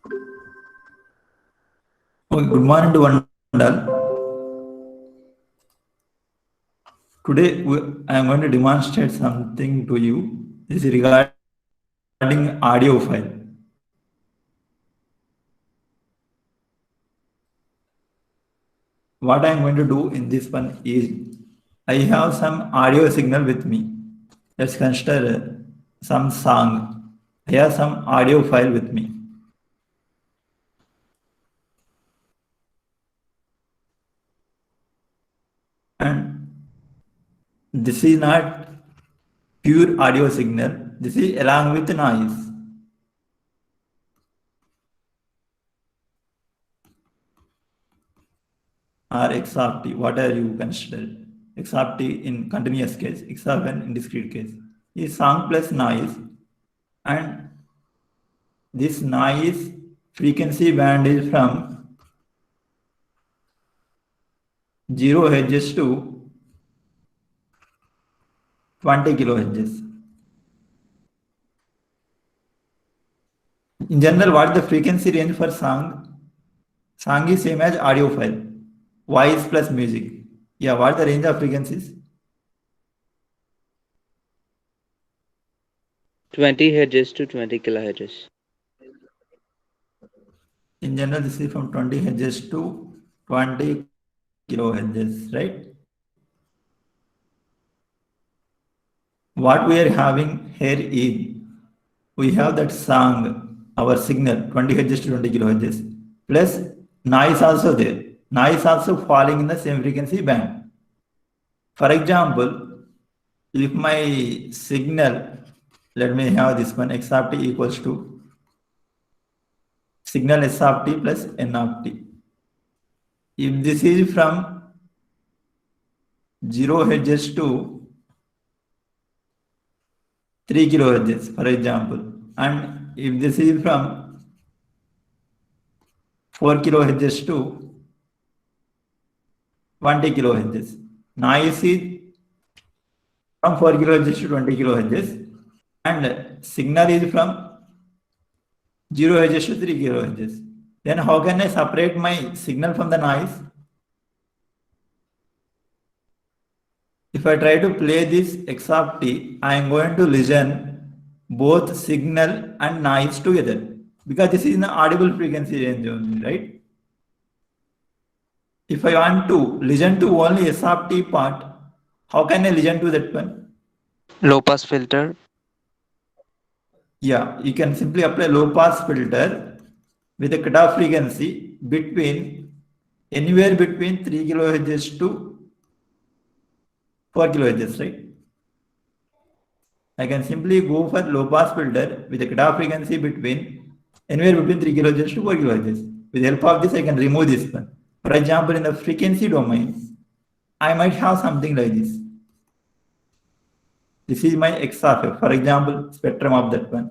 Okay, good morning to one and all. Today I am going to demonstrate something to you. This is regarding audio file. What I am going to do in this one is I have some audio signal with me. Let's consider some song. I have some audio file with me. And this is not pure audio signal. This is along with noise. Or x of t, whatever you consider. X of t in continuous case, x of n in discrete case. Is song plus noise, and this noise frequency band is from 0 Hz to 20 kilohertz. In general, what is the frequency range for song? Song is same as audio file, voice plus music. Yeah, what is the range of frequencies? 20 Hz to 20 kilohertz. In general, this is from 20 Hz to 20 kilohertz, right? What we are having here is we have that song, our signal 20 Hz to 20 kilohertz, plus noise also there. Noise also falling in the same frequency band. For example, if my signal, let me have this one, x of t equals to signal s of t plus n of t. If this is from 0 Hz to 3 kilohertz, for example, and if this is from 4 kilohertz to 20 kilohertz, noise is from 4 kilohertz to 20 kilohertz, and signal is from 0 Hz to 3 kilohertz. Then how can I separate my signal from the noise? If I try to play this x of t, I am going to listen both signal and noise together, because this is in the audible frequency range only, right? If I want to listen to only s of t part, how can I listen to that one? Low pass filter. Yeah, you can simply apply low pass filter with a cutoff frequency between anywhere between 3 kilohertz to 4 kilohertz, right? I can simply go for low pass filter with a cutoff frequency between anywhere between 3 kilohertz to 4 kilohertz. With the help of this, I can remove this one. For example, in the frequency domain, I might have something like this. This is my x of f, for example, spectrum of that one.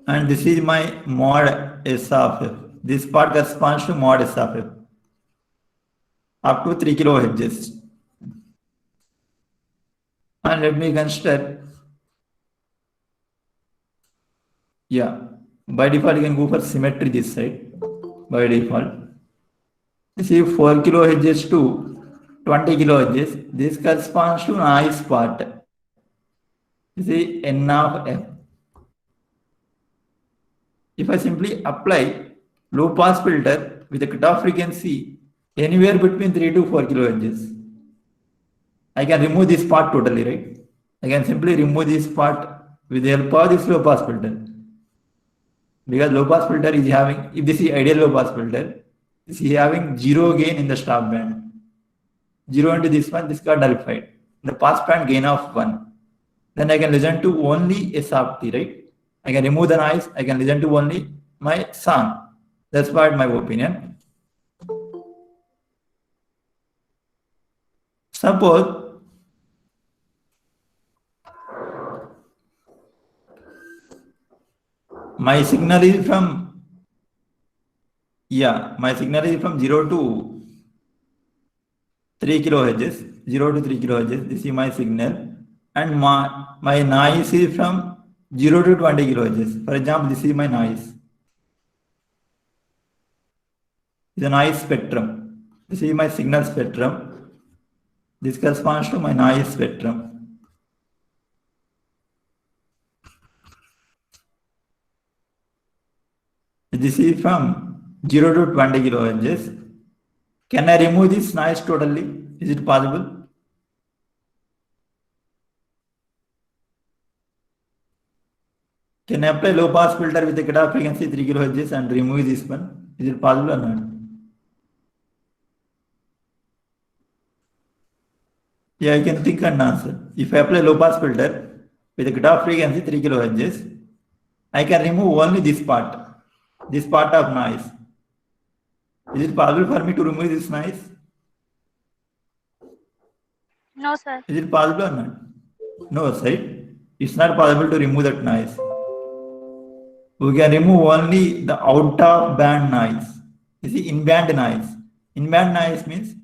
And this is my mod s of f. This part corresponds to mod s of f up to 3 kilohertz. And let me consider, yeah, by default you can go for symmetry this side, by default. This is 4 kilohertz to 20 kilohertz. This corresponds to noise part. This is n of f. If I simply apply low pass filter with a cutoff frequency anywhere between 3 to 4 kilohertz, I can remove this part totally, right? I can simply remove this part with the help of this low pass filter. Because low pass filter is having, if this is ideal low pass filter, this is having zero gain in the stop band. 0 into this one, this got nullified. The pass band gain of 1. Then I can listen to only s of t, right? I can remove the noise, I can listen to only my song. That's what my opinion. Suppose my signal is from, my signal is from 0 to 3 kilohertz, 0 to 3 kilohertz. This is my signal, and my noise is from 0 to 20 kilohertz. For example, this is my noise. The noise spectrum. This is my signal spectrum. This corresponds to my noise spectrum. This is from 0 to 20 kilohertz. Can I remove this noise totally? Is it possible? Can I apply low pass filter with a cutoff frequency 3 kilohertz and remove this one? Is it possible or not? Yeah, I can think and answer. If I apply low pass filter with a cutoff frequency 3 kilohertz, I can remove only this part of noise. Is it possible for me to remove this noise? No, sir. Is it possible or not? No, right? It's not possible to remove that noise. We can remove only the out of band noise. You see, in band noise. In band noise means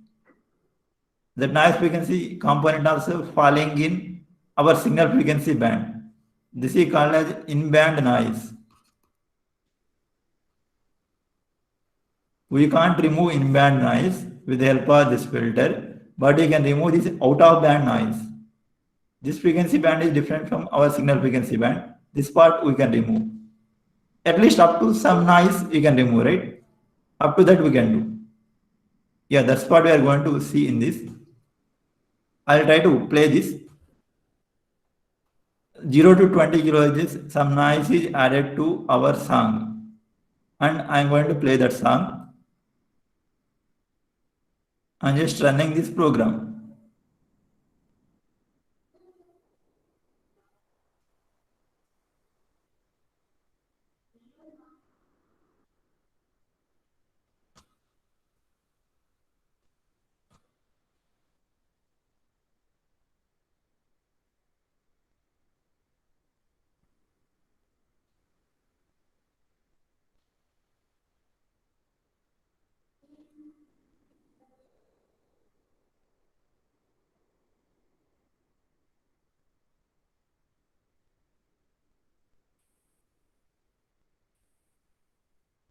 the noise frequency component also falling in our signal frequency band. This is called as in band noise. We can't remove in band noise with the help of this filter, but we can remove this out of band noise. This frequency band is different from our signal frequency band. This part we can remove. At least up to some noise we can remove, right? Up to that we can do. Yeah, that's what we are going to see in this. I'll try to play this. 0 to 20 kilohertz, some noise is added to our song. And I'm going to play that song. I'm just running this program.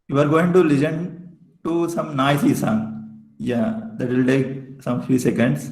You are going to listen to some noisy song. Yeah, that will take some few seconds.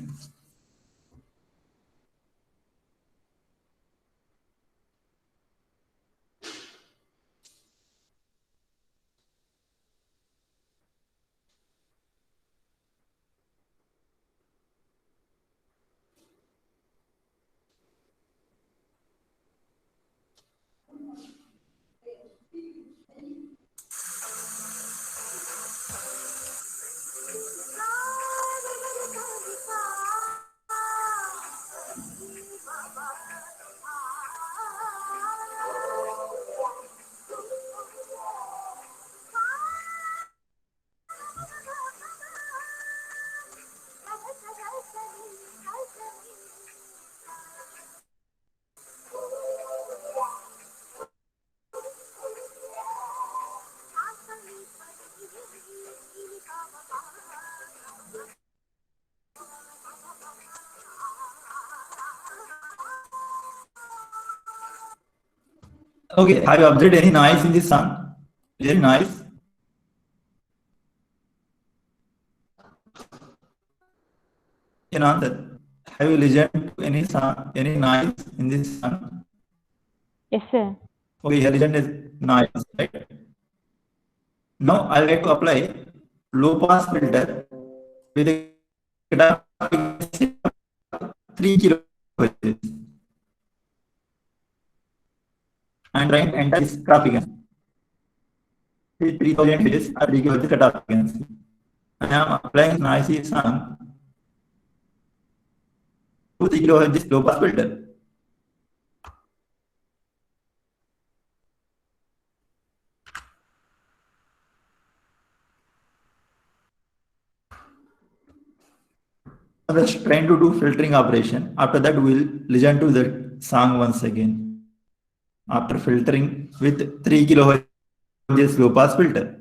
Okay, have you observed any noise in this song? Is there any noise? You know that. Have you listened to any song, any noise in this song? Yes, sir. Okay, here listen is noise, right? Now I'll like to apply low pass filter with a cutoff frequency of 3 kilohertz. And trying to enter this cutoff frequency. 3000 hertz or 3 kilohertz cutoff frequency. I am applying noisy song to 3 kilohertz low pass filter. I'm just trying to do filtering operation. After that, we'll listen to the song once again. After filtering with 3 kilohertz low pass filter.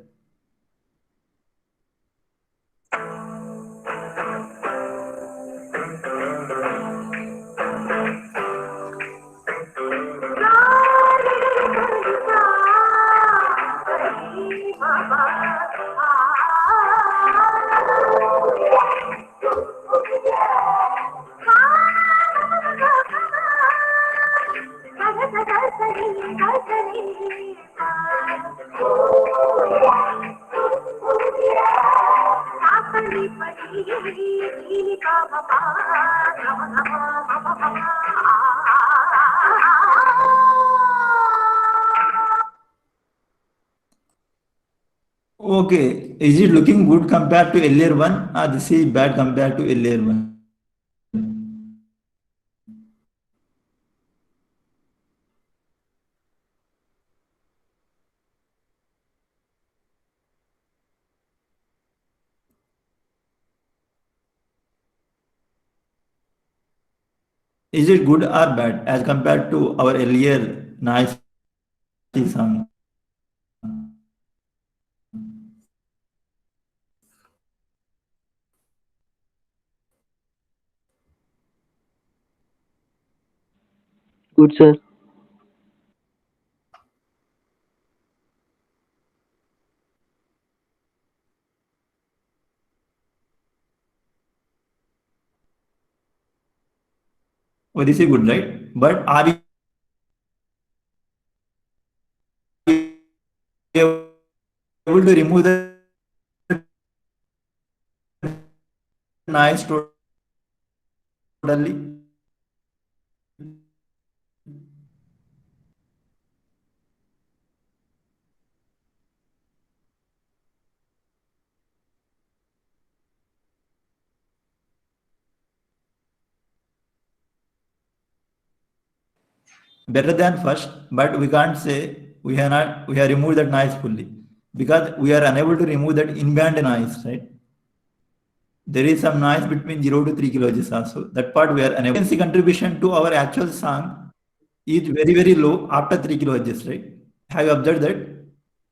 Okay, is it looking good compared to earlier one, or this is bad compared to earlier one? Is it good or bad as compared to our earlier nice song? Good, sir. Oh, this is good, right? But are you able to remove the noise totally? Better than first, but we can't say we have removed that noise fully because we are unable to remove that in-band noise, right? There is some noise between 0 to 3 kilohertz also. That part we are unable. Frequency contribution to our actual song is very, very low after 3 kilohertz, right? Have you observed that?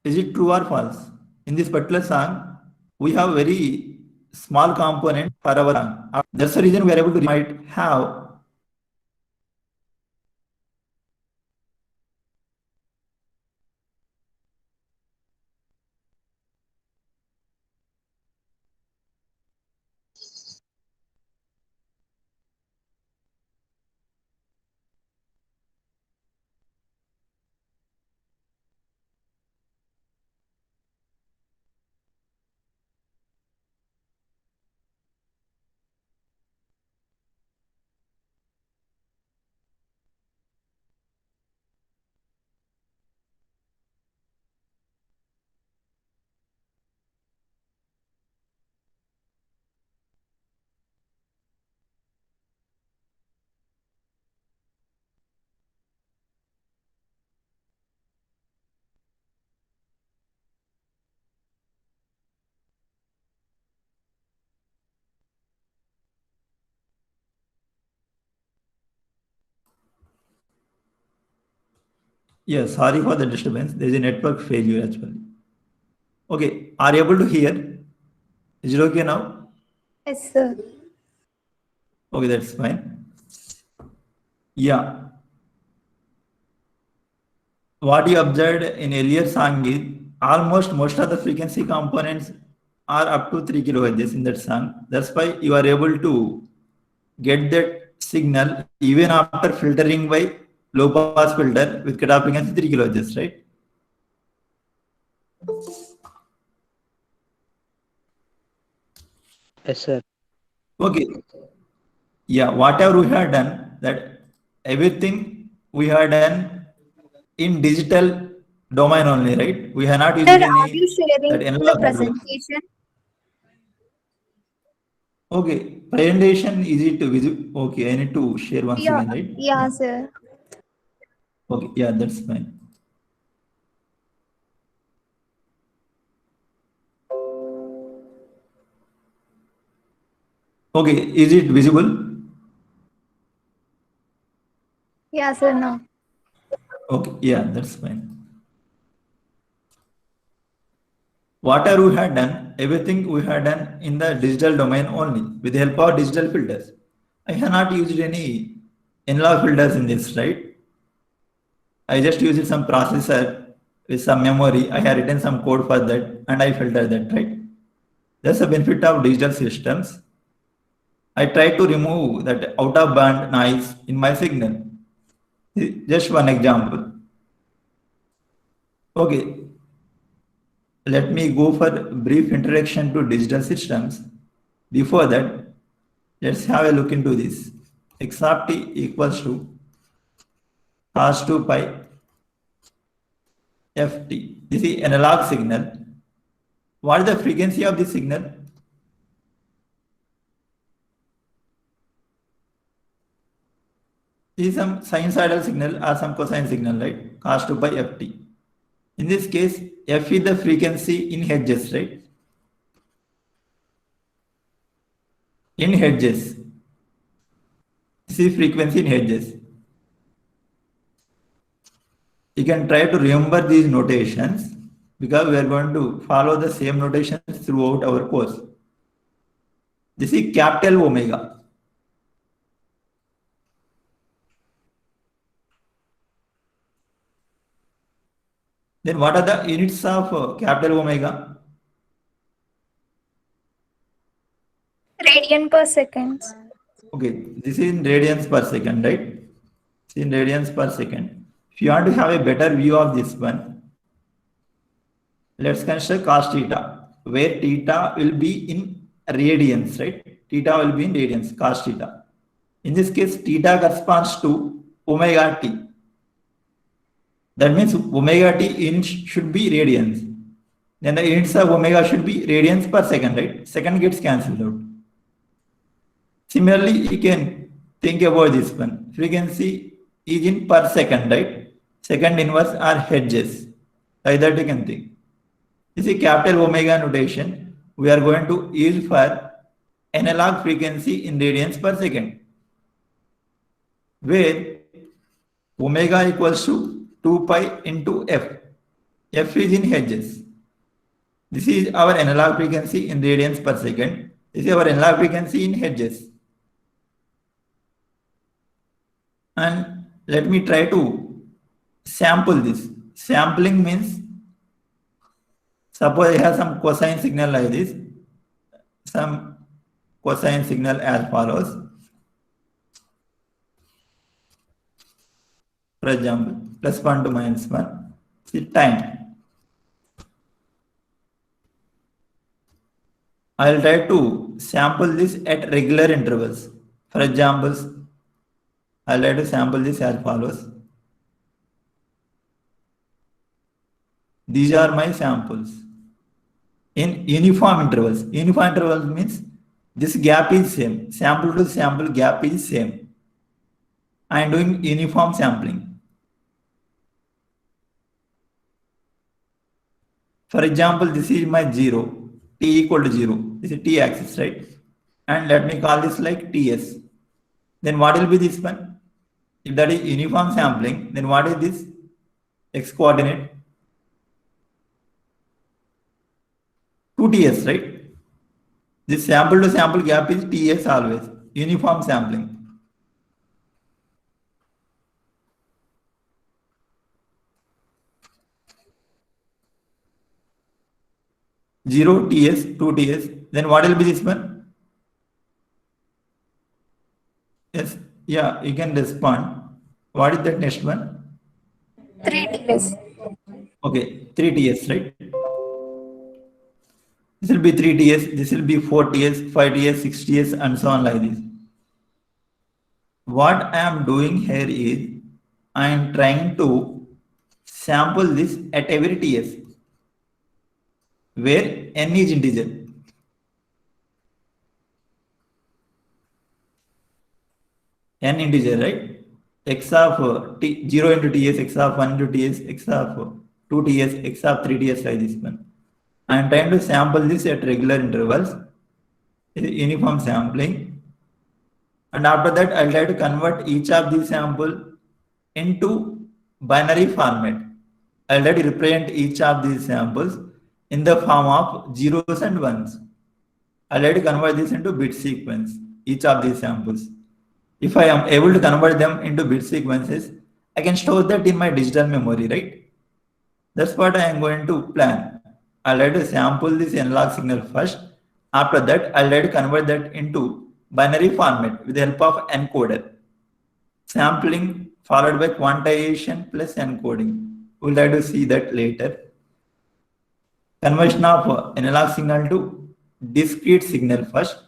Is it true or false? In this particular song, we have very small component for our song. That's the reason we are able to might have yes, sorry for the disturbance. There is a network failure actually. Okay, are you able to hear? Is it okay now? Yes, sir. Okay, that's fine. Yeah, what you observed in earlier song is almost most of the frequency components are up to 3 kilohertz in that song. That's why you are able to get that signal even after filtering by low pass filter with cutoff frequency 3 kilohertz, right? Yes, sir. Okay. Yeah, whatever we have done, that everything we have done in digital domain only, right? We have not used Sir, are you any that sharing the analog audio. presentation? Okay, presentation is it visible? Okay, I need to share once Yeah, again, right? yeah, Yeah. sir. Okay, yeah, that's fine. Okay, is it visible? Yeah, sir, no. Okay, yeah, that's fine. Whatever we had done, everything we had done in the digital domain only with the help of digital filters. I have not used any analog filters in this, right? I just used some processor with some memory. I have written some code for that and I filter that, right? That's the benefit of digital systems. I try to remove that out of band noise in my signal. Just one example. Okay, let me go for brief introduction to digital systems. Before that, let's have a look into this. X of t equals to cos 2 pi ft. This is analog signal. What is the frequency of this signal? This is some sinusoidal signal or some cosine signal, right? Cos 2 pi ft. In this case, f is the frequency in hertz, right? In hertz. This is frequency in hertz. You can try to remember these notations because we are going to follow the same notations throughout our course. This is capital omega. Then what are the units of capital omega? Radian per second. Okay, this is in radians per second, right? It's in radians per second. If you want to have a better view of this one, let's consider cos theta, where theta will be in radians, right? Theta will be in radians, cos theta. In this case, theta corresponds to omega t. That means omega t units should be radians. Then the units of omega should be radians per second, right? Second gets cancelled out. Similarly, you can think about this one. Frequency is in per second, right? Second inverse are hertz. Like that you can think. This is capital omega notation we are going to use for analog frequency in radians per second, where omega equals to 2 pi into f. F is in hertz. This is our analog frequency in radians per second. This is our analog frequency in hertz. And let me try to sample this. Sampling means, suppose I have some cosine signal like this, some cosine signal as follows. For example, +1 to -1, see time. I will try to sample this at regular intervals. For example, I will try to sample this as follows. These are my samples in uniform intervals. Uniform intervals means this gap is same. Sample to sample gap is same. I am doing uniform sampling. For example, this is my 0, t equal to 0. This is t axis, right? And let me call this like ts. Then what will be this one? If that is uniform sampling, then what is this x coordinate? 2ts, right? This sample to sample gap is ts always. Uniform sampling. Zero ts, 2ts. Then what will be this one? Yes, yeah, you can respond. What is that next one? 3ds. Okay, 3ts, right? This will be 3ts, this will be 4ts, 5ts, 6ts, and so on like this. What I am doing here is I am trying to sample this at every ts, where n is integer. N integer, right? X of t, 0 into ts, x of 1 into ts, x of 2 ts, x of 3 ts like this one. I am trying to sample this at regular intervals. Uniform sampling. And after that, I'll try to convert each of these sample into binary format. I'll try to represent each of these samples in the form of zeros and ones. I'll try to convert this into bit sequence, each of these samples. If I am able to convert them into bit sequences, I can store that in my digital memory, right? That's what I am going to plan. I'll try to sample this analog signal first. After that, I'll try to convert that into binary format with the help of encoder. Sampling followed by quantization plus encoding. We'll try to see that later. Conversion of analog signal to discrete signal first.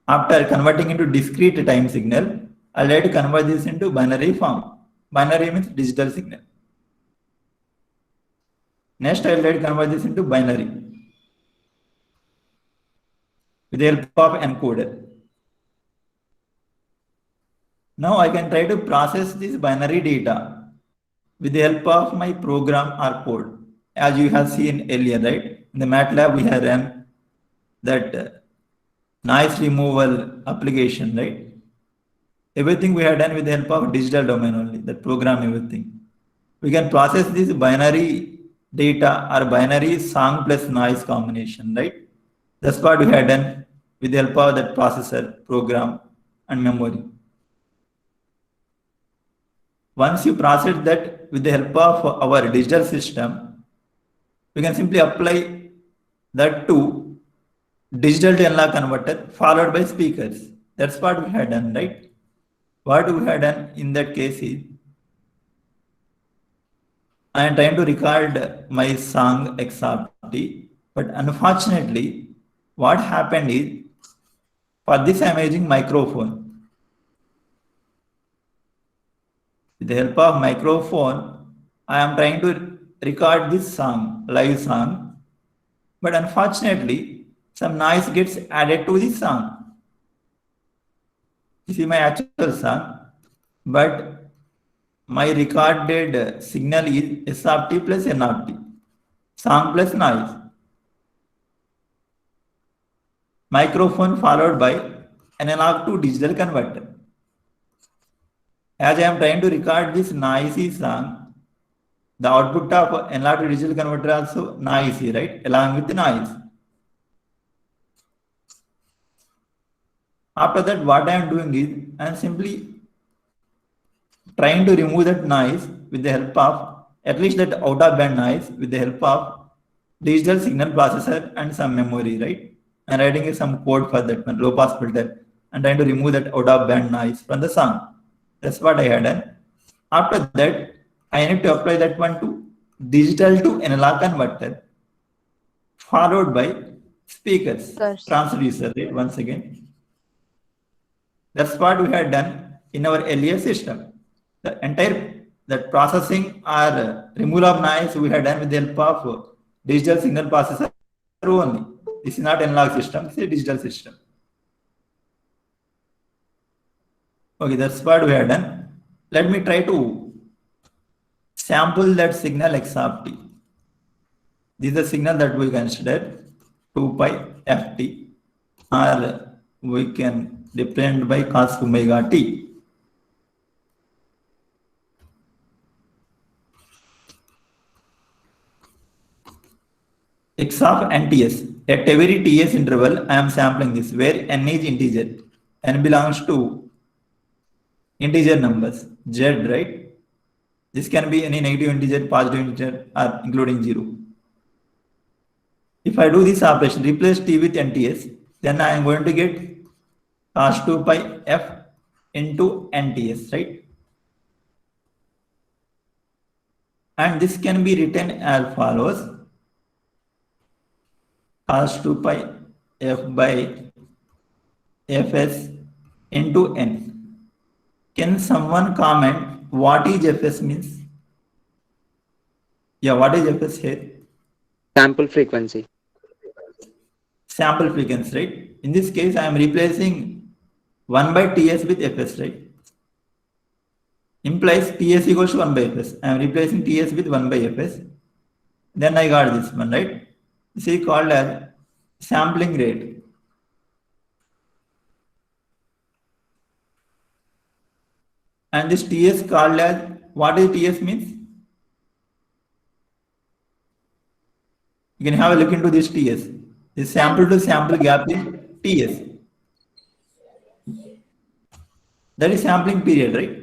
After converting into discrete time signal, I'll try to convert this into binary form. Binary means digital signal. Next, I'll try to convert this into binary with the help of encoder. Now I can try to process this binary data with the help of my program or code. As you have seen earlier, right? In the MATLAB, we have run that noise removal application, right? Everything we have done with the help of digital domain only, that program, everything. We can process this binary data or binary song plus noise combination, right? That's what we have done with the help of that processor, program, and memory. Once you process that with the help of our digital system, we can simply apply that to digital to analog converter followed by speakers. That's what we had done, right? What we had done in that case is, I am trying to record my song XRT, but unfortunately, what happened is, for this I am using microphone. With the help of microphone, I am trying to record this song, live song, but unfortunately, some noise gets added to this song. This is my actual song, but my recorded signal is S of t plus N of t, song plus noise. Microphone followed by analog to digital converter. As I am trying to record this noisy song, the output of analog to digital converter also noisy, right? Along with the noise. After that, what I am doing is, I am simply trying to remove that noise with the help of, at least that out of band noise, with the help of digital signal processor and some memory, right? And writing some code for that one, low pass filter, and trying to remove that out of band noise from the song. That's what I had done. After that, I need to apply that one to digital to analog converter, followed by speakers, transducer, right? Once again. That's what we had done in our earlier system. The entire that processing or removal of noise we had done with the help of digital signal processor only. This is not analog system, this is a digital system. Okay, that's what we have done. Let me try to sample that signal x of t. This is the signal that we consider 2 pi ft, or we can represent by cos omega t. X of nts. At every ts interval, I am sampling this, where n is integer. N belongs to integer numbers, z, right? This can be any negative integer, positive integer, or including 0. If I do this operation, replace t with nts, then I am going to get cos 2 pi f into nts, right? And this can be written as follows: cos 2 pi f by fs into n. Can someone comment what is fs means? Yeah, what is fs here? Sample frequency. Sample frequency, right? In this case, I am replacing 1 by ts with fs, right? Implies ts equals to 1 by fs. I am replacing ts with 1 by fs. Then I got this one, right? This is called as sampling rate. And this ts called as, what is ts means? You can have a look into this ts. The sample to sample gap is ts. That is sampling period, right?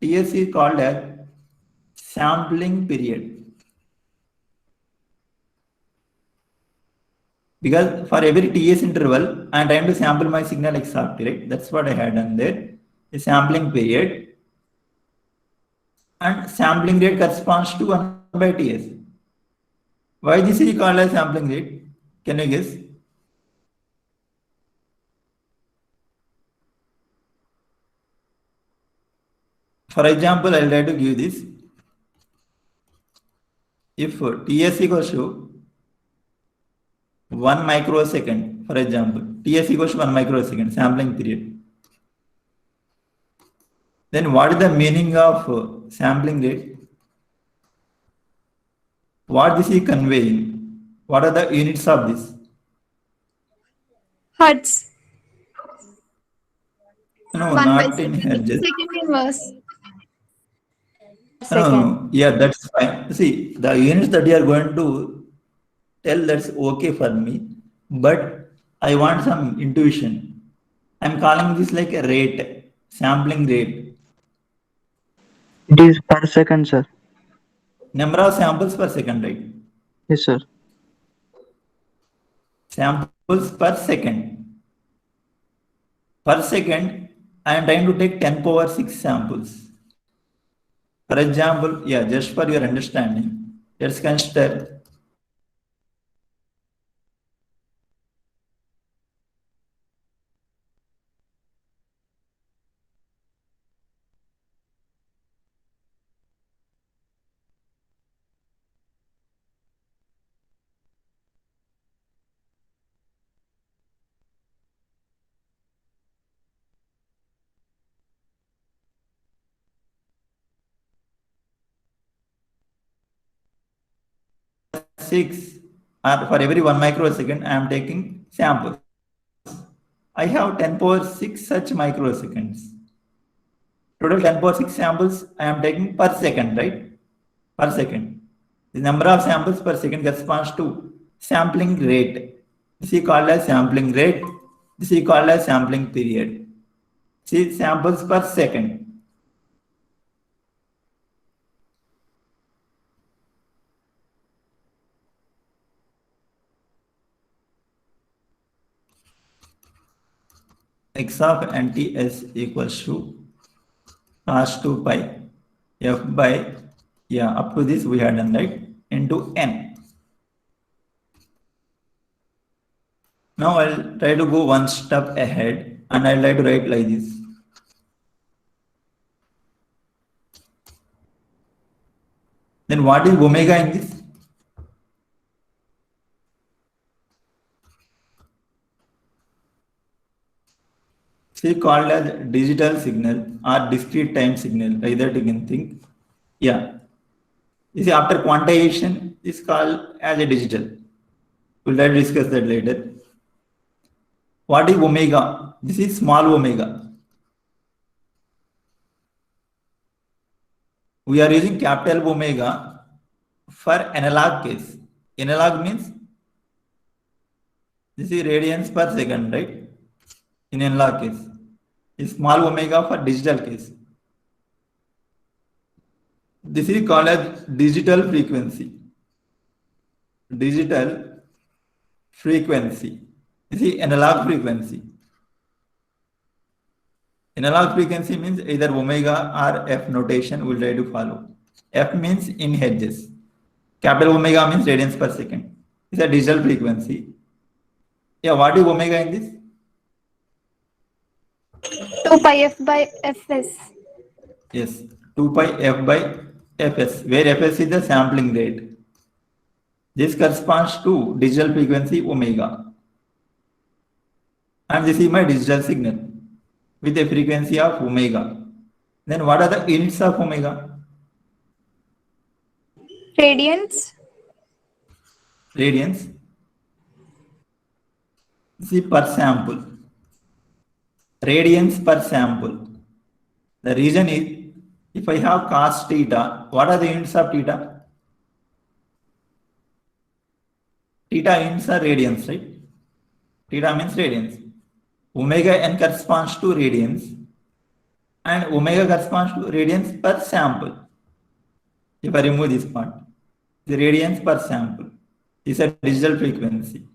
ts is called as sampling period. Because for every ts interval, I am trying to sample my signal x of t, right? That's what I had done there. The sampling period. and sampling rate corresponds to 1 by Ts. Why this is called as sampling rate? Can you guess? For example, I'll try to give this. If Ts equals to 1 microsecond, for example, Ts equals to 1 microsecond sampling period, then what is the meaning of sampling rate? What this is conveying? What are the units of this? Hertz. No, 1 by not in second. hertz. Second inverse. No, Second. no, yeah, that's fine. See, the units that you are going to tell, that's okay for me, but I want some intuition. I'm calling this like a rate, sampling rate, It is per second, sir. number of samples per second, right? Yes, sir. Samples per second. Per second, I am trying to take 10 power 6 samples. For example, yeah, just for your understanding, let's consider 6, or for every 1 microsecond, I am taking samples. I have 10 power 6 such microseconds. Total 10 power 6 samples I am taking per second, right? Per second. The number of samples per second corresponds to sampling rate. This is called as sampling rate. This is called as sampling period. See, samples per second. X of NTS equals to cos 2 pi f by, yeah, up to this we had done, right, into n. Now I'll try to go one step ahead and I'll try to write like this. Then what is omega in this? See, called as digital signal or discrete time signal, like that you can think. Yeah. You see, after quantization is called as a digital. We'll try to discuss that later. What is omega? This is small omega. We are using capital omega for analog case. Analog means this is radians per second, right? In analog case. Is small omega for digital case. This is called as digital frequency. Digital frequency. This is analog frequency. Analog frequency means either omega or f notation will try to follow. F means in hertz. Capital omega means radians per second. It's a digital frequency. Yeah, what is omega in this? 2 pi f by fs. Yes, 2 pi f by fs, where fs is the sampling rate. This corresponds to digital frequency omega. And this is my digital signal with a frequency of omega. Then what are the units of omega? Radians. Radians. See, per sample. Radians per sample. The reason is, if I have cos theta, what are the units of theta? Theta units are radians, right? Theta means radians. Omega n corresponds to radians and omega corresponds to radians per sample. If I remove this part, the radians per sample is a digital frequency.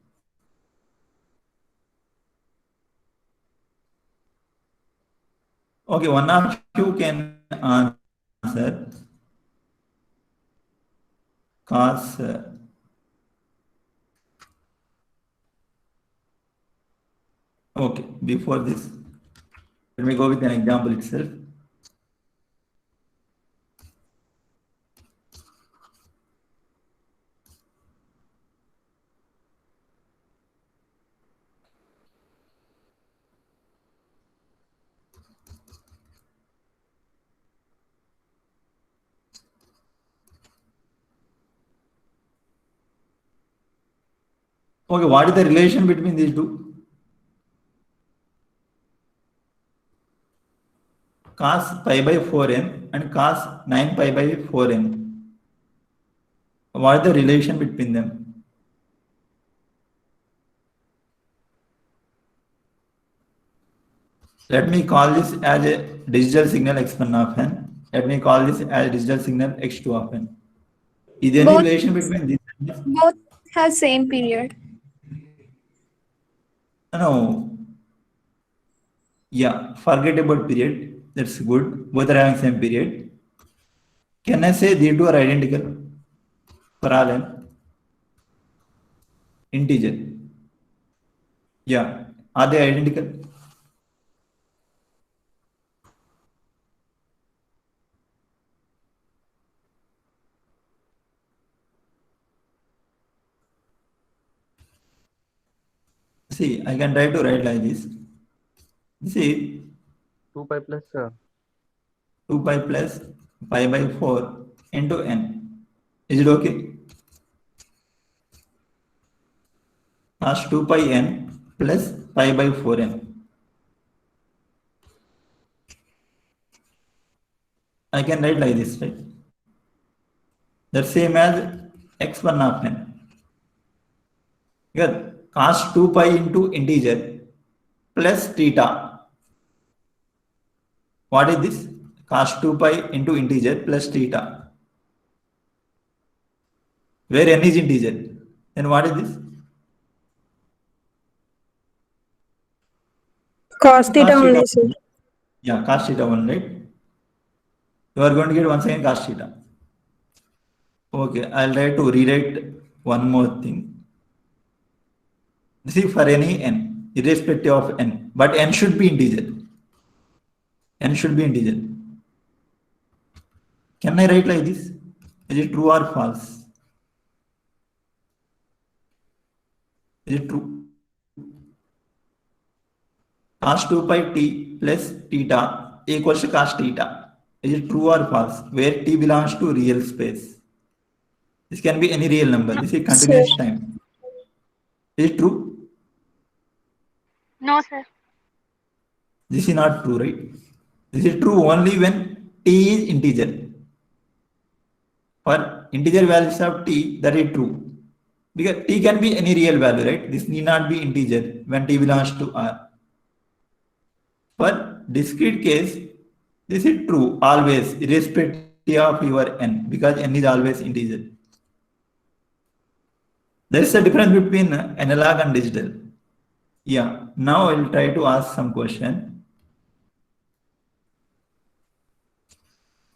Okay, one of you can answer. cos okay, before this, let me go with an example itself. Okay, what is the relation between these two? Cos pi by 4n and cos 9 pi by 4n. What is the relation between them? Let me call this as a digital signal x1 of n. Let me call this as digital signal x2 of n. Is there any Both- relation between these? Both have same period. No. Yeah, forget about period. That's good. Both are having same period. Can I say these two are identical for all n? Integer. Yeah. Are they identical? See, I can try to write like this. See, 2 pi plus 2 pi plus pi by 4 into n. Is it okay? Cos 2 pi n plus pi by 4n. I can write like this, right? That's same as x1 of n. Here, cos 2 pi into integer plus theta. What is this? Cos 2 pi into integer plus theta. Where n is integer. Then what is this? Cos theta Cos only, sir. Yeah, cos theta 1, right? You are going to get once again cos theta. Okay, I'll try to rewrite one more thing. See, for any n, irrespective of n, but n should be integer. N should be integer. Can I write like this? Is it true or false? Is it true? Cos 2 pi t plus theta equals to cos theta. Is it true or false? Where t belongs to real space. This can be any real number. This is continuous time. Is it true? No, sir. This is not true, right? This is true only when t is integer. For integer values of t, that is true. Because t can be any real value, right? This need not be integer when t belongs to r. For discrete case, this is true always, irrespective of your n, because n is always integer. There is a difference between analog and digital. Yeah, now I'll try to ask some question.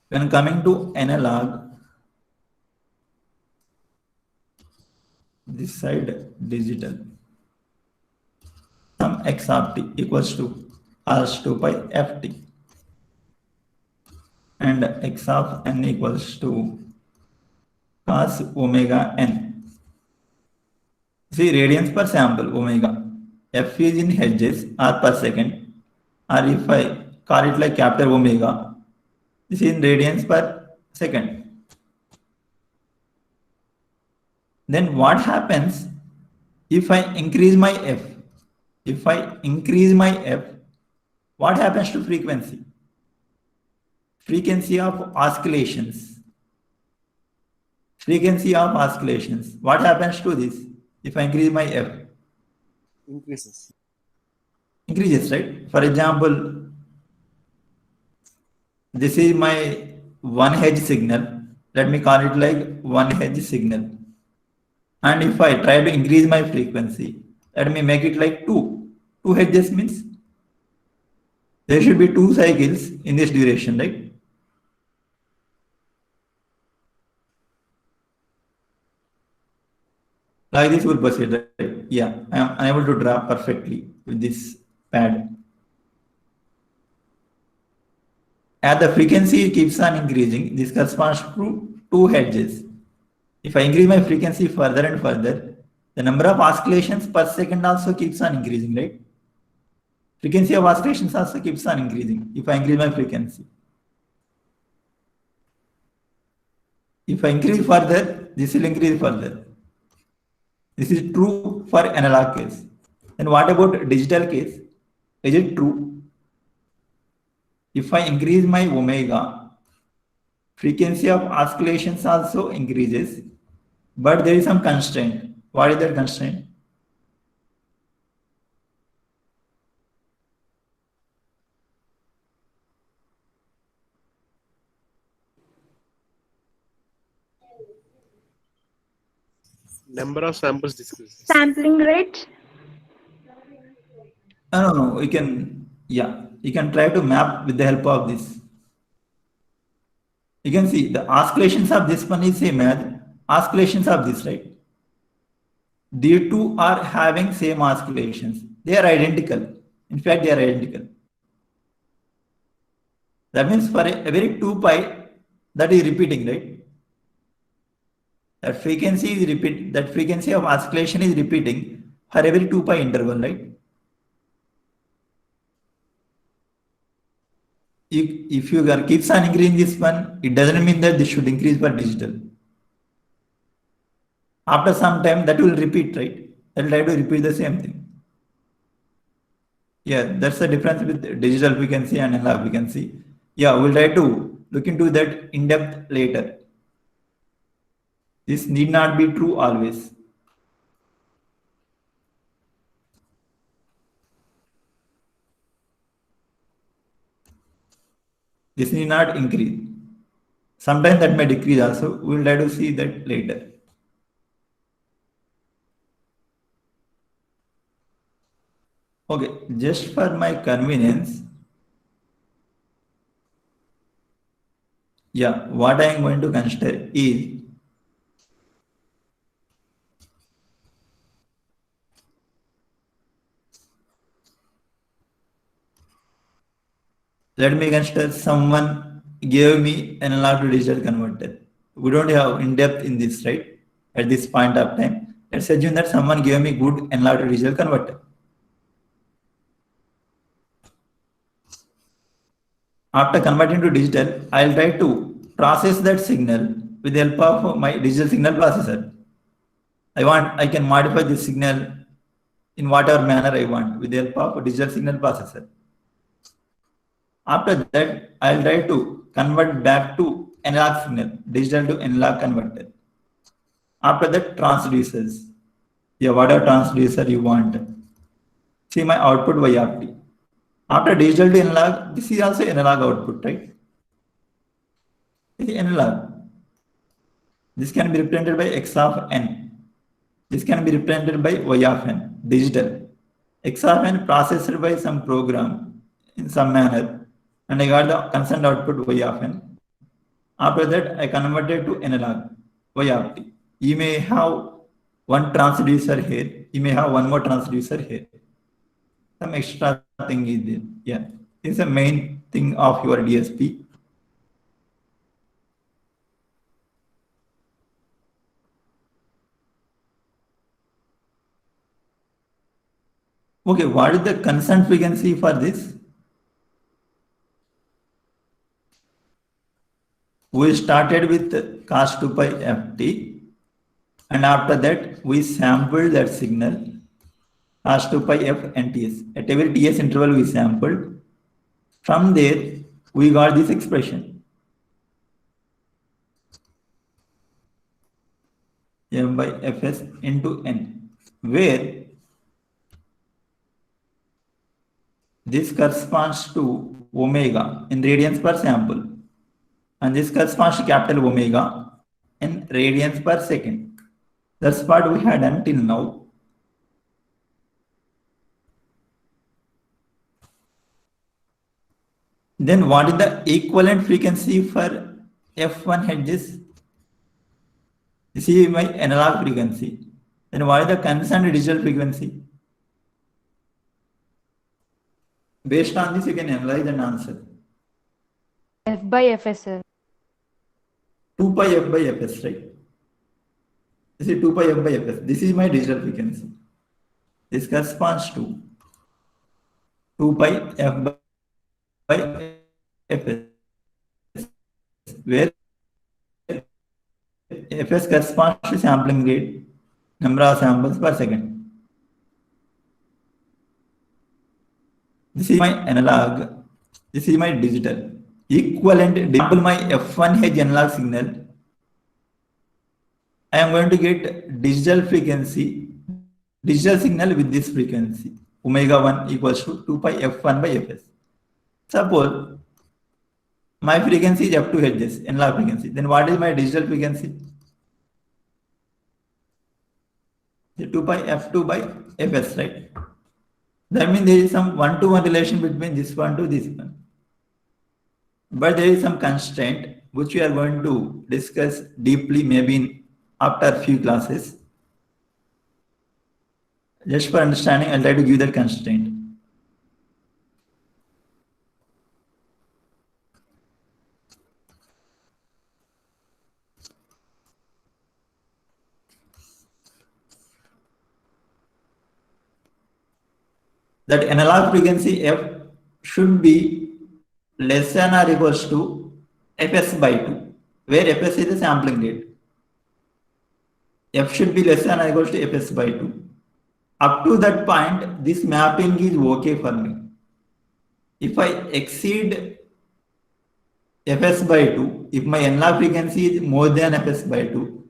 When coming to analog, this side digital, sum x of t equals to cos 2 pi ft and x of n equals to cos omega n. See, radians per sample omega. F is in hertz or per second, or if I call it like capital omega, this is in radians per second. Then what happens if I increase my f? If I increase my f, what happens to frequency? Frequency of oscillations. Frequency of oscillations. What happens to this if I increase my f? increases. Increases, right? For example, this is my 1 Hz signal. Let me call it like 1 Hz signal. And if I try to increase my frequency, let me make it like 2. 2 Hz means there should be 2 cycles in this duration, right? Like this will proceed, right? Yeah, I am unable to draw perfectly with this pad. As the frequency keeps on increasing, this corresponds to two hedges. If I increase my frequency further and further, the number of oscillations per second also keeps on increasing, right? Frequency of oscillations also keeps on increasing if I increase my frequency. If I increase further, this will increase further. This is true for analog case. Then what about digital case? Is it true? If I increase my omega, frequency of oscillations also increases, but there is some constraint. What is that constraint? Number of samples decreases. Sampling rate. No, you can try to map with the help of this. You can see the oscillations of this one is same as oscillations of this, right? The two are having same oscillations. They are identical. In fact, they are identical. That means for every 2 pi, that is repeating, right? That frequency of oscillation is repeating for every 2 pi interval, right? If you keeps on increasing this one, it doesn't mean that this should increase for digital. After some time, that will repeat, right? That will try to repeat the same thing. Yeah, that's the difference with digital frequency and analog frequency. Yeah, we'll try to look into that in depth later. This need not be true always. This need not increase. Sometimes that may decrease also. We'll try to see that later. Okay, just for my convenience, yeah, what I am going to consider is let me consider someone gave me analog to digital converter. We don't have in depth in this, right? At this point of time, let's assume that someone gave me good analog to digital converter. After converting to digital, I'll try to process that signal with the help of my digital signal processor. I can modify this signal in whatever manner I want with the help of a digital signal processor. After that, I'll try to convert back to analog signal, digital to analog converter. After that, transducers. Yeah, whatever transducer you want. See my output y of t. After digital to analog, this is also analog output, right? This is analog. This can be represented by x of n. This can be represented by y of n, digital. X of n processed by some program in some manner, and I got the concerned output y of n. After that, I converted to analog y of t. You may have one transducer here. You may have one more transducer here. Some extra thing is there. Yeah, this is the main thing of your DSP. Okay, what is the constant frequency for this? We started with cos 2 pi ft, and after that we sampled that signal cos 2 pi f nts. At every ts interval we sampled. From there we got this expression m by fs into n, where this corresponds to omega in radians per sample, and this corresponds to capital omega in radians per second. That's what we had until now. Then what is the equivalent frequency for F1 hedges? This is my analog frequency. Then what is the concerned digital frequency? Based on this, you can analyze and answer. F by Fs, sir. 2 pi f by fs, right? This is 2 pi f by fs. This is my digital frequency. This corresponds to 2 pi f by fs, where fs corresponds to sampling rate, number of samples per second. This is my analog. This is my digital. Equivalent, example, my F1 H analog signal. I am going to get digital frequency, digital signal with this frequency. Omega 1 equals to 2 pi F1 by Fs. Suppose my frequency is F2 Hz, analog frequency. Then what is my digital frequency? 2 pi F2 by Fs, right? That means there is some one-to-one relation between this one to this one. But there is some constraint which we are going to discuss deeply maybe after a few classes. Just for understanding, I'll try to give that constraint. That analog frequency f should be less than or equals to fs by 2, where fs is the sampling rate. F should be less than or equals to fs by 2. Up to that point, this mapping is okay for me. If I exceed fs by 2, if my analog frequency is more than fs by 2,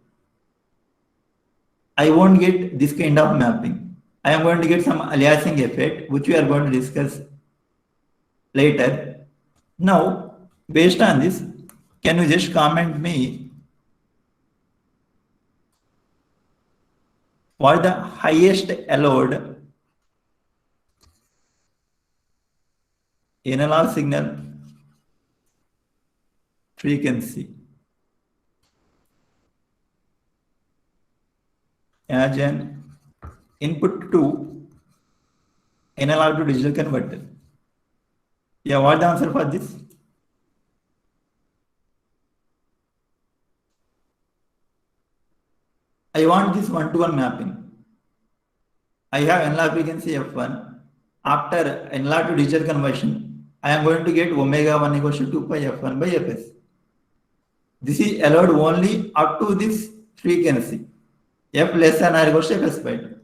I won't get this kind of mapping. I am going to get some aliasing effect, which we are going to discuss later. Now, based on this, can you just comment me what is the highest allowed analog signal frequency as an input to analog to digital converter? Yeah, what the answer for this? I want this one-to-one mapping. I have analog frequency f1. After analog to digital conversion, I am going to get omega 1 equals to 2 pi f1 by fs. This is allowed only up to this frequency, f less than or equals to fs by 2.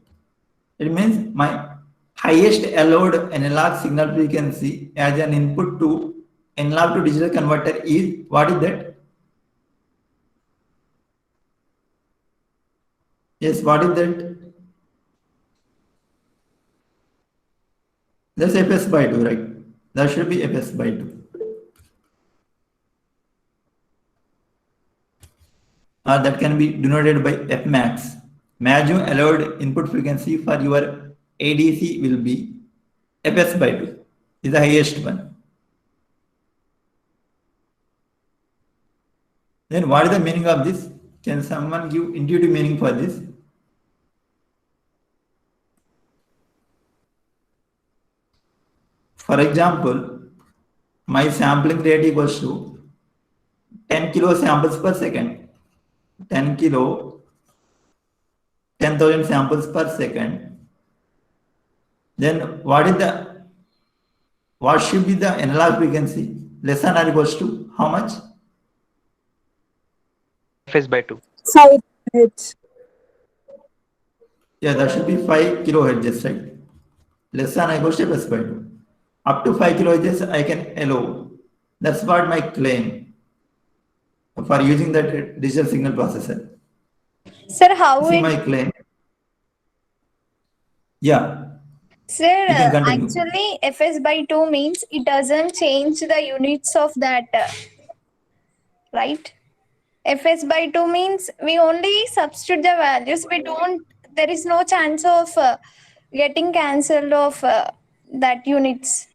It means my highest allowed analog signal frequency as an input to analog to digital converter is, what is that? Yes, what is that? That's fs by 2, right? That should be fs by 2. Or that can be denoted by f max. Maximum allowed input frequency for your ADC will be fs by 2, is the highest one. Then what is the meaning of this? Can someone give intuitive meaning for this? For example, my sampling rate equals to 10 kilo samples per second. 10,000 samples per second. Then what should be the analog frequency? Less than or equals to how much? Fs by 2. 5 Hz. Yeah, that should be 5 kilohertz, right? Less than or equals to fs by 2. Up to 5 kilohertz I can allow. That's what my claim for using that digital signal processor. Sir, how This is it, my claim. Yeah. sir, You can continue. actually fs by 2 means it doesn't change the units of that, right? Fs by 2 means we only substitute the values. We don't, there is no chance of getting cancelled of that units.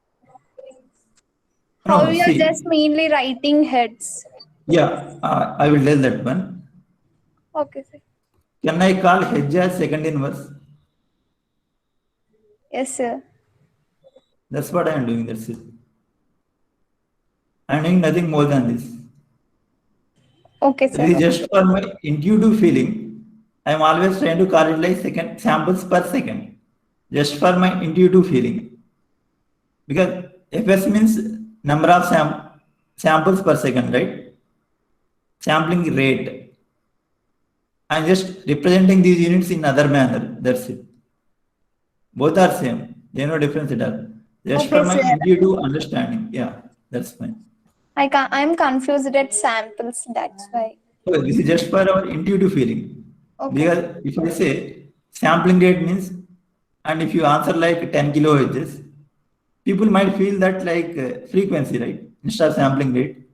How No, we are see, just mainly writing heads. yeah, I will tell that one. Okay, sir. Can I call H as second inverse? Yes, sir. That's what I am doing. That's it. I am doing nothing more than this. Okay, This is sir. just for my intuitive feeling. I am always trying to call it like second samples per second, just for my intuitive feeling. Because Fs means number of samples per second, right? Sampling rate. I'm just representing these units in other manner. That's it. Both are same. There's no difference at all. Just Okay, for my sir. intuitive understanding. Yeah, that's fine. I'm confused at samples. That's why. So this is just for our intuitive feeling. Okay. Because if I say sampling rate means, and if you answer like 10 kilohertz, people might feel that like frequency, right? Instead of sampling rate.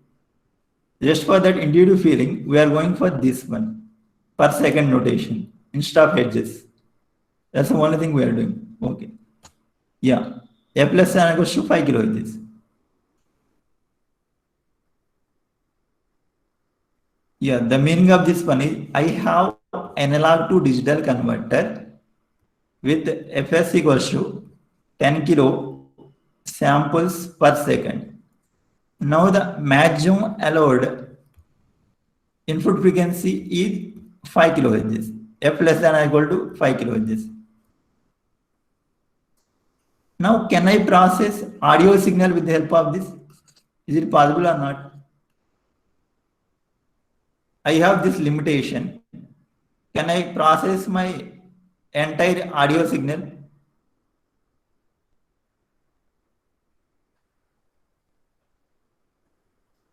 Just for that intuitive feeling, we are going for this one, per second notation, instead of hertz. That's the only thing we are doing. Okay. Yeah. A plus n equals to 5 kilohertz. Yeah, the meaning of this one is I have analog to digital converter with Fs equals to 10 kilo samples per second. Now the maximum allowed input frequency is 5 kilohertz. F less than or equal to 5 kilohertz. Now can I process audio signal with the help of this? Is it possible or not? I have this limitation. Can I process my entire audio signal?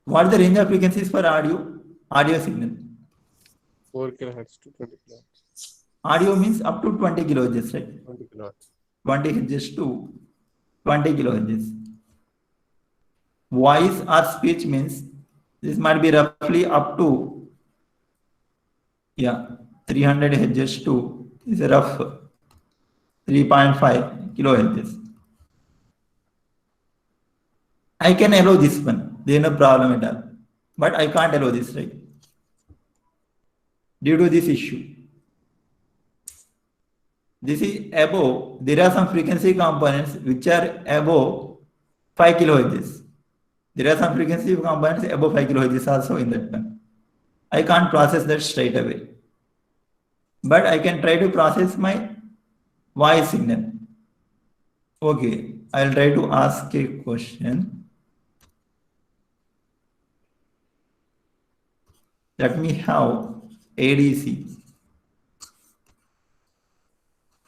What is the range of frequencies for audio signal? 4 kilohertz to 20 kilohertz. Audio means up to 20 kilohertz, right? 20 kilohertz. 20 hertz to 20 kilohertz. Voice or speech means this might be roughly up to 300 hertz to is a rough 3.5 kilohertz. I can allow this one. There is no problem at all. But I can't allow this, right? Due to this issue. This is above. There are some frequency components which are above 5 kilohertz. There are some frequency components above 5 kilohertz also in that one. I can't process that straight away. But I can try to process my voice signal. Okay, I'll try to ask a question. Let me have ADC.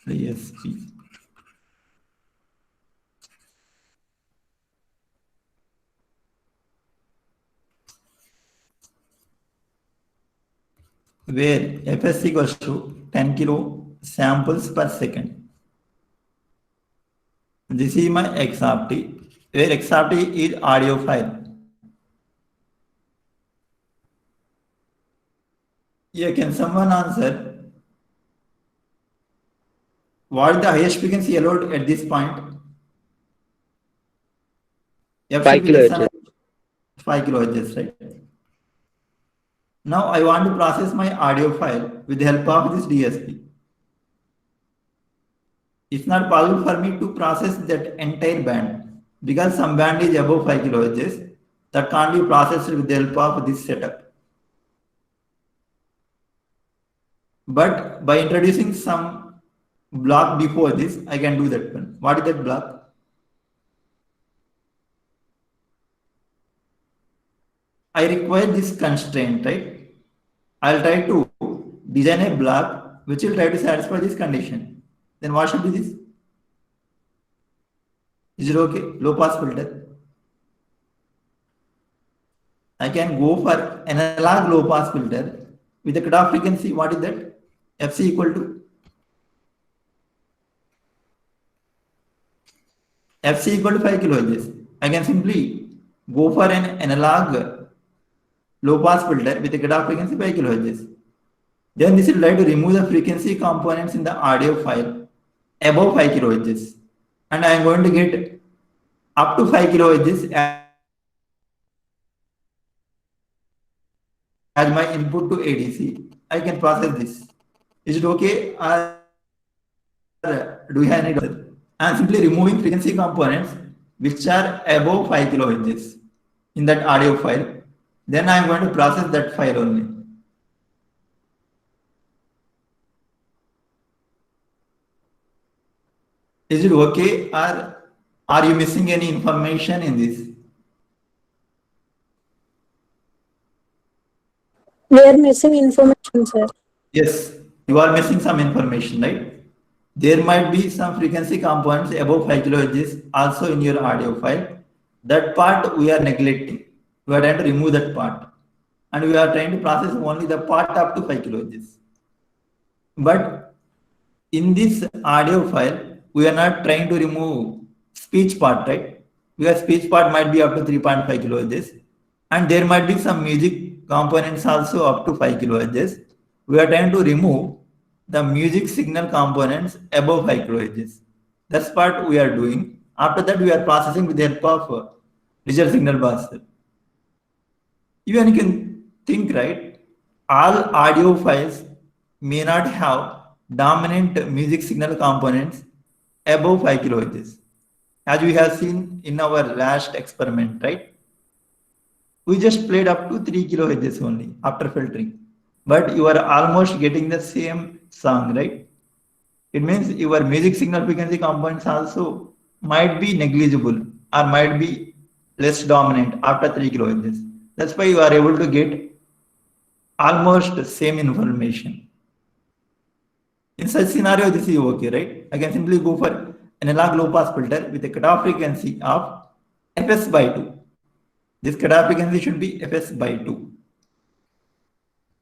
ISP. Where Fs equals to 10 kilo samples per second. This is my X of t, where X of t is audio file. Yeah, can someone answer? What is the highest frequency allowed at this point? 5 kilohertz. 5 kilohertz, right? Now I want to process my audio file with the help of this DSP. It's not possible for me to process that entire band because some band is above 5 kilohertz that can't be processed with the help of this setup. But by introducing some block before this, I can do that one. What is that block? I require this constraint, right? I'll try to design a block which will try to satisfy this condition. Then what should be this? Is it okay? Low pass filter. I can go for analog low pass filter with the cutoff frequency. What is that? Fc equal to Fc equal to 5 kilohertz. I can simply go for an analog low pass filter with a cutoff frequency 5 kilohertz. Then this will try to remove the frequency components in the audio file above 5 kilohertz. And I am going to get up to 5 kilohertz as my input to ADC. I can process this. Is it okay? Or do we have any doubt? I'm simply removing frequency components which are above 5 kilohertz in that audio file. Then I'm going to process that file only. Is it okay, or are you missing any information in this? We are missing information, sir. Yes, you are missing some information, right? There might be some frequency components above 5 kilohertz also in your audio file. That part we are neglecting. We are trying to remove that part. And we are trying to process only the part up to 5 kilohertz. But in this audio file, we are not trying to remove speech part, right? Because speech part might be up to 3.5 kilohertz. And there might be some music components also up to 5 kilohertz. We are trying to remove the music signal components above 5 kilohertz. That's what we are doing. After that, we are processing with the help of digital signal bus. Even you can think, right? All audio files may not have dominant music signal components above 5 kilohertz. As we have seen in our last experiment, right? We just played up to 3 kilohertz only after filtering. But you are almost getting the same song, right? It means your music signal frequency components also might be negligible or might be less dominant after 3 kilohertz. That's why you are able to get almost the same information. In such scenario, this is okay, right? I can simply go for analog low pass filter with a cutoff frequency of fs by 2. This cutoff frequency should be fs by 2.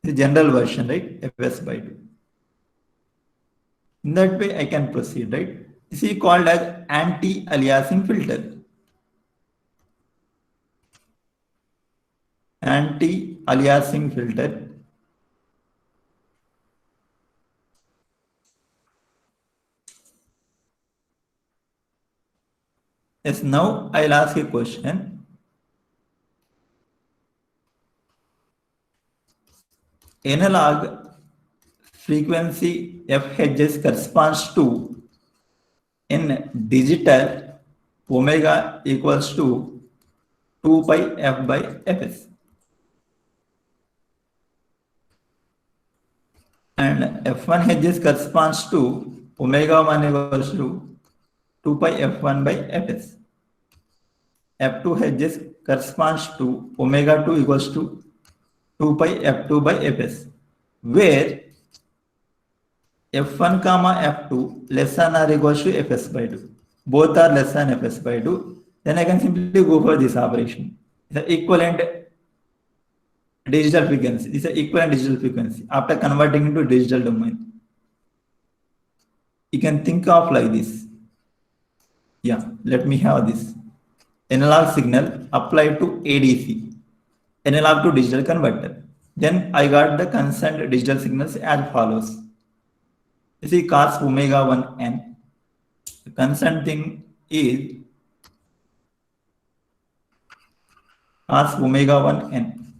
The general version, right? fs by 2. In that way, I can proceed, right? This is called as anti-aliasing filter. Anti-aliasing filter. Yes, now I'll ask a question. Analog frequency fHs corresponds to, in digital, omega equals to 2 pi f by fs. And f1 Hz corresponds to omega 1 equals to 2 pi f1 by fs. f2 Hz corresponds to omega 2 equals to 2 pi f2 by fs, where f1 comma f2 less than or equals to fs by 2. Both are less than fs by 2. Then I can simply go for this operation. The equivalent digital frequency. This is an equivalent digital frequency after converting into digital domain. You can think of like this. Yeah, let me have this. Analog signal applied to ADC, analog to digital converter. Then I got the constant digital signals as follows. You see cos omega 1 n. The constant thing is cos omega 1 n.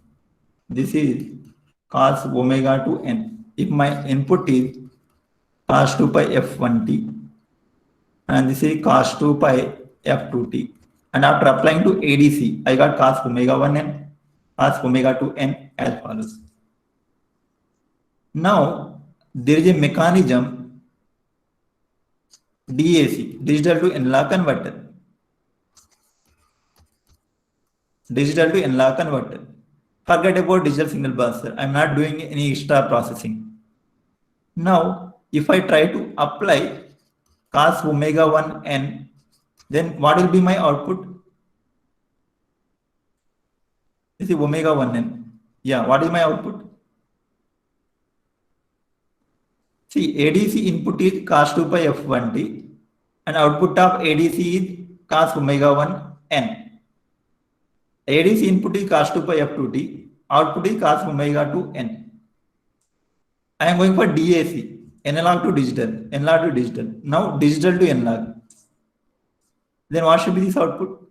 This is cos omega 2 n. If my input is cos 2 pi f1t and this is cos 2 pi f2t, and after applying to ADC, I got cos omega 1 n, cos omega 2 n as follows. Now there is a mechanism DAC, digital to analog converter. Digital to analog converter. Forget about digital signal bus. I'm not doing any extra processing. Now, if I try to apply cos omega 1 n, then what will be my output? This is omega 1 n. Yeah, what is my output? See, ADC input is cos 2 pi f1t and output of ADC is cos omega 1 n. ADC input is cos 2 pi f2t, output is cos omega 2 n. I am going for DAC, analog to digital, analog to digital. Now digital to analog. Then what should be this output?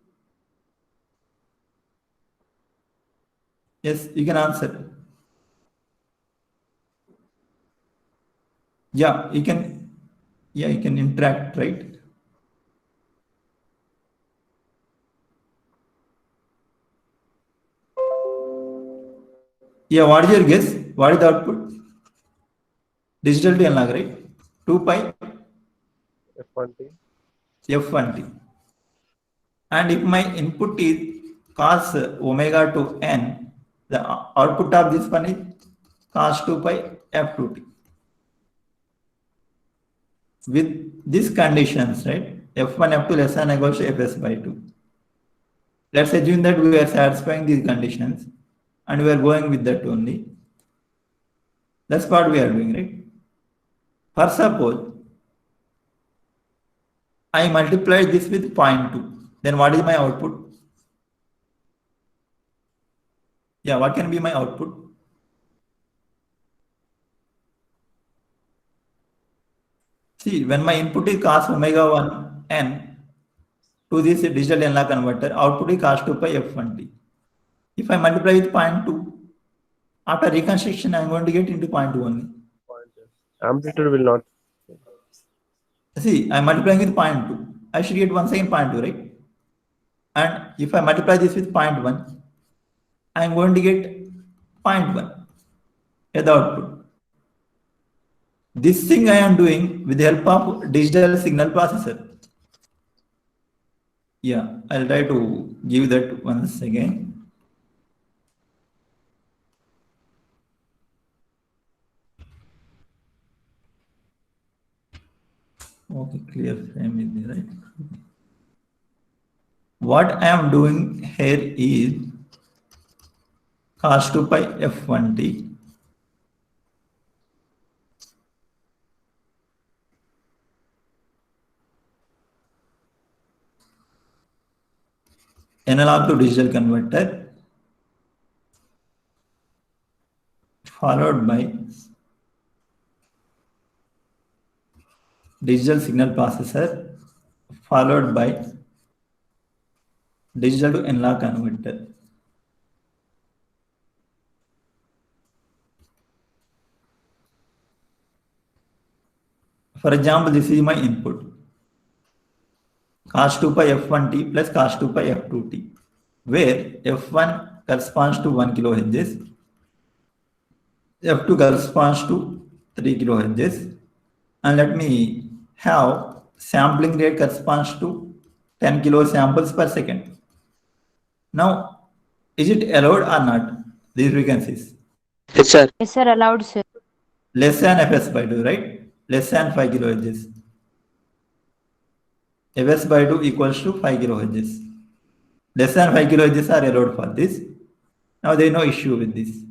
Yes, you can answer. Yeah, you can, yeah, you can interact, right? Yeah, what is your guess? What is the output? Digital to analog, right? 2 pi F1T. f1t. And if my input is cos omega to n, the output of this one is cos 2 pi f2t. With these conditions, right? f1, f2 less than or equal to fs by 2. Let's assume that we are satisfying these conditions and we are going with that only. That's what we are doing, right? For suppose I multiply this with 0.2, then what is my output? Yeah, what can be my output? See, when my input is cos omega 1 n to this digital analog converter, output is cos 2 pi f1t. If I multiply with 0.2, after reconstruction, I am going to get into 0.2 only. Amplitude will not. See, I am multiplying with 0.2. I should get once again 0.2, right? And if I multiply this with 0.1, I am going to get 0.1 as the output. This thing I am doing with the help of digital signal processor. Yeah, I'll try to give that once again. Okay, clear frame is there, right? What I am doing here is cos 2 pi f1t analog to digital converter followed by digital signal processor followed by digital to analog converter. For example, this is my input cos 2 pi f1t plus cos 2 pi f2t, where f1 corresponds to 1 kilohertz, f2 corresponds to 3 kilohertz, and let me have sampling rate corresponds to 10 kilo samples per second. Now, is it allowed or not, these frequencies? Yes, sir. Yes, sir. Allowed, sir. Less than fs by 2, right? Less than 5 kilohertz. fs by 2 equals to 5 kilohertz. Less than 5 kilohertz are allowed for this. Now there is no issue with this.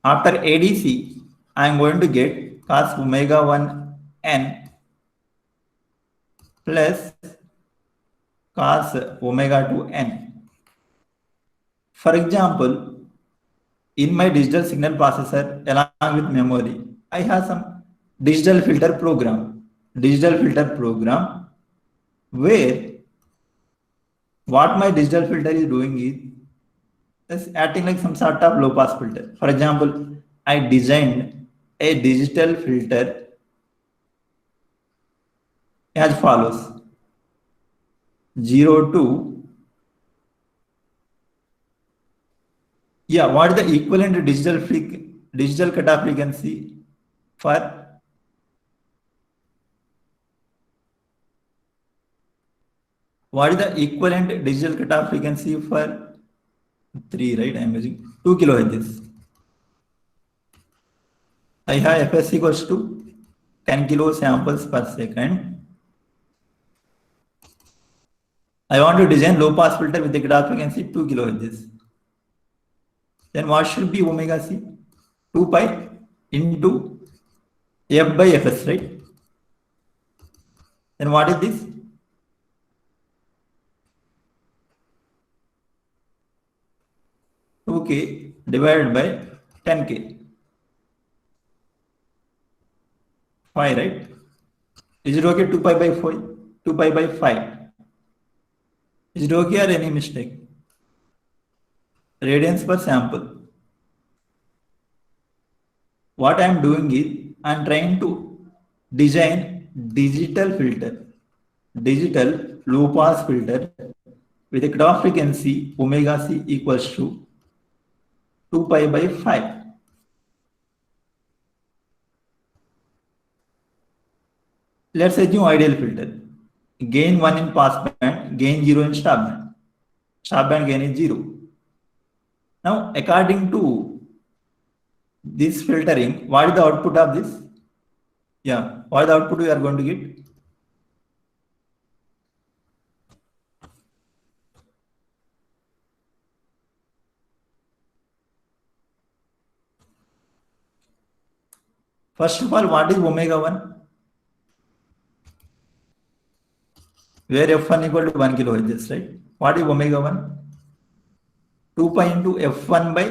After ADC, I am going to get cos omega 1 n plus cos omega 2 n. For example, in my digital signal processor along with memory, I have some digital filter program where what my digital filter is doing is acting like some sort of low pass filter. For example, I designed a digital filter as follows: 0 to, yeah, what is the equivalent digital cutoff frequency for what is the equivalent digital cutoff frequency for 3, right? I am using 2 kilohertz. I have fs equals to 10 kilo samples per second. I want to design low pass filter with the cutoff frequency 2 kilohertz. Then what should be omega c? 2 pi into f by fs, right? Then what is this? 2k divided by 10k. 5, right? Is it okay? 2 pi by 4, 2 pi by 5. Is it okay or any mistake? Radians per sample. what I am doing is I am trying to design digital filter, digital low pass filter with a cutoff frequency omega c equals to 2 pi by 5. Let's assume ideal filter. Gain 1 in pass band, gain 0 in stop band. Stop band gain is 0. Now, according to this filtering, what is the output of this? Yeah, what is the output we are going to get? First of all, what is omega 1? Where f1 equal to 1 kilohertz, right? What is omega 1? 2 pi into f1 by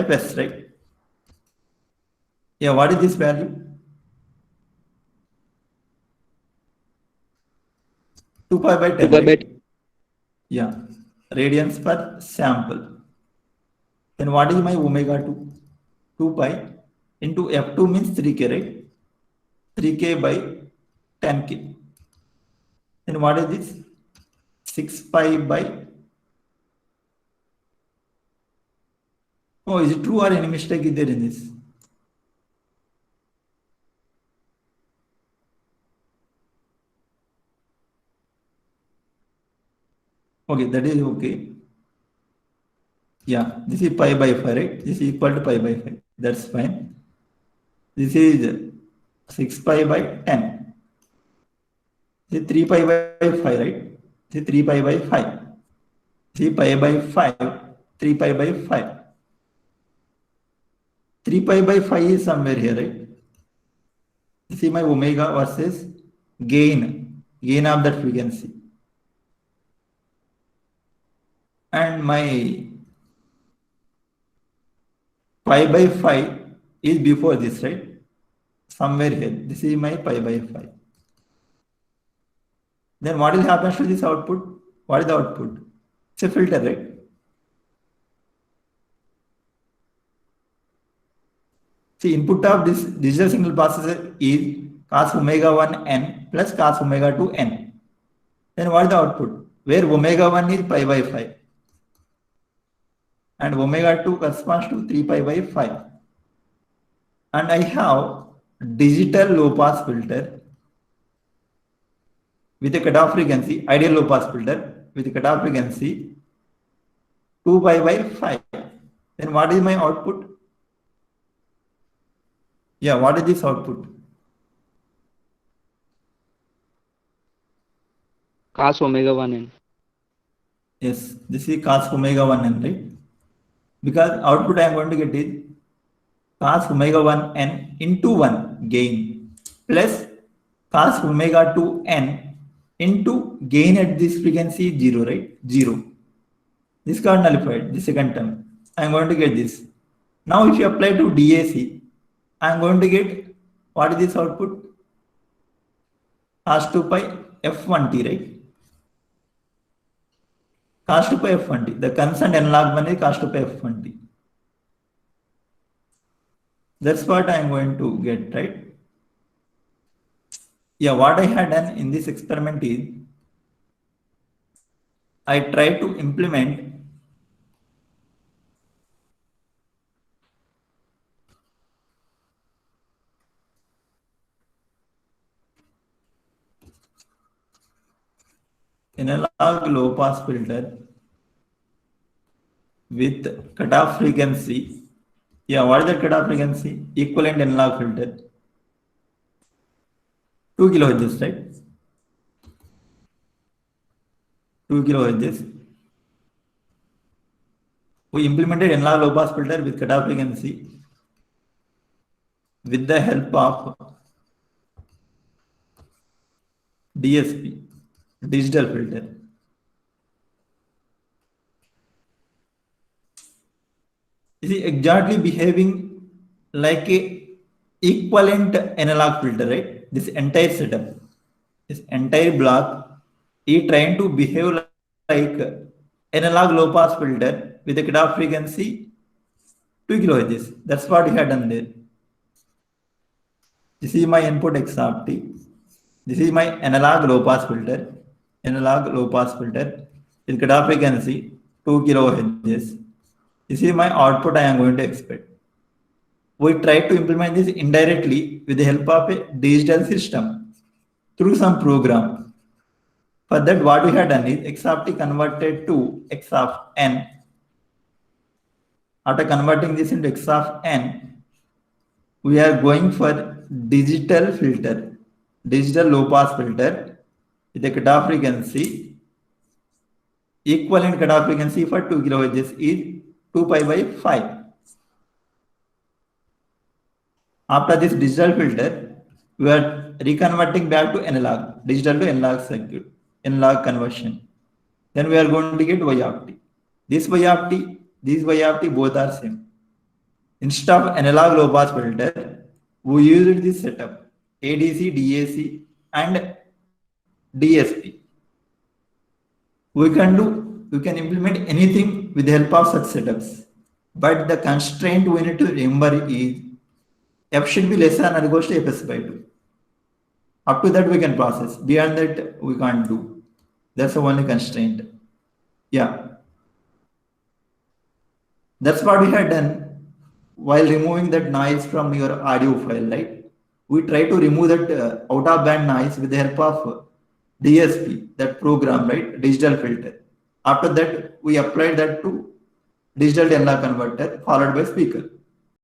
fs, right? Yeah, what is this value? 2 pi by 10. 2 pi by Right? Yeah, radians per sample. Then what is my omega 2? 2 pi into f2 means 3k, right? 3k by 10k. Then what is this? 6 pi by. Oh, is it true or any mistake is there in this? Okay, that is okay. Yeah, this is pi by 5, right? This is equal to pi by 5. That's fine. This is 6 pi by 10. This is 3 pi by 5, right? This is 3 pi by 5. This is pi by 5, 3 pi by 5. 3 pi by 5 is somewhere here, right? This is my omega versus gain of that frequency. And my pi by 5 is before this, right? Somewhere here. This is my pi by 5. Then what will happen to this output? What is the output? It's a filter, right? See, input of this digital signal processor is cos omega 1 n plus cos omega 2 n. Then what is the output? Where omega 1 is pi by 5. And omega 2 corresponds to 3 pi by 5. And I have digital low pass filter with a cutoff frequency, ideal low pass filter with a cutoff frequency 2 pi by 5. Then what is my output? Yeah, what is this output? cos omega 1 n. Yes, this is cos omega 1 n, right? Because output I am going to get is cos omega 1 n into 1 gain plus cos omega 2 n into gain at this frequency 0, right? 0. This got nullified, the second term. I am going to get this. Now if you apply to DAC, I am going to get, what is this output? Cos 2 pi f1t, right? Cos 2 pi f1t. The constant n log 1 is cos 2 pi f1t. That's what I am going to get, right? Yeah, what I had done in this experiment is, I tried to implement analog low pass filter with cutoff frequency. Yeah, what is the cutoff frequency? Equivalent analog filter. 2 kilohertz, right? 2 kilohertz. We implemented analog low pass filter with cutoff frequency with the help of DSP, digital filter. Is it exactly behaving like a equivalent analog filter, right? This entire setup, this entire block is trying to behave like analog low pass filter with a cutoff frequency 2 2 kilohertz. That's what we had done there. This is my input X of t. This is my analog low pass filter. Analog low pass filter with cutoff frequency 2 kilohertz. This is my output I am going to expect. We try to implement this indirectly with the help of a digital system through some program. For that, what we had done is X of t converted to X of n. After converting this into X of n, we are going for digital filter, digital low pass filter with a cutoff frequency. Equivalent cutoff frequency for 2 kilohertz is 2 pi by 5. After this digital filter, we are reconverting back to analog, digital to analog circuit, analog conversion. Then we are going to get y of t. This y of t, these y of t both are same. Instead of analog low pass filter, we used this setup ADC, DAC, and DSP. We can implement anything with the help of such setups. But the constraint we need to remember is f should be less than or equals to fs by 2. Up to that we can process. Beyond that we can't do. That's the only constraint. Yeah. That's what we had done while removing that noise from your audio file, right? We try to remove that out of band noise with the help of DSP, that program, right? Digital filter. After that, we applied that to digital to analog converter followed by speaker.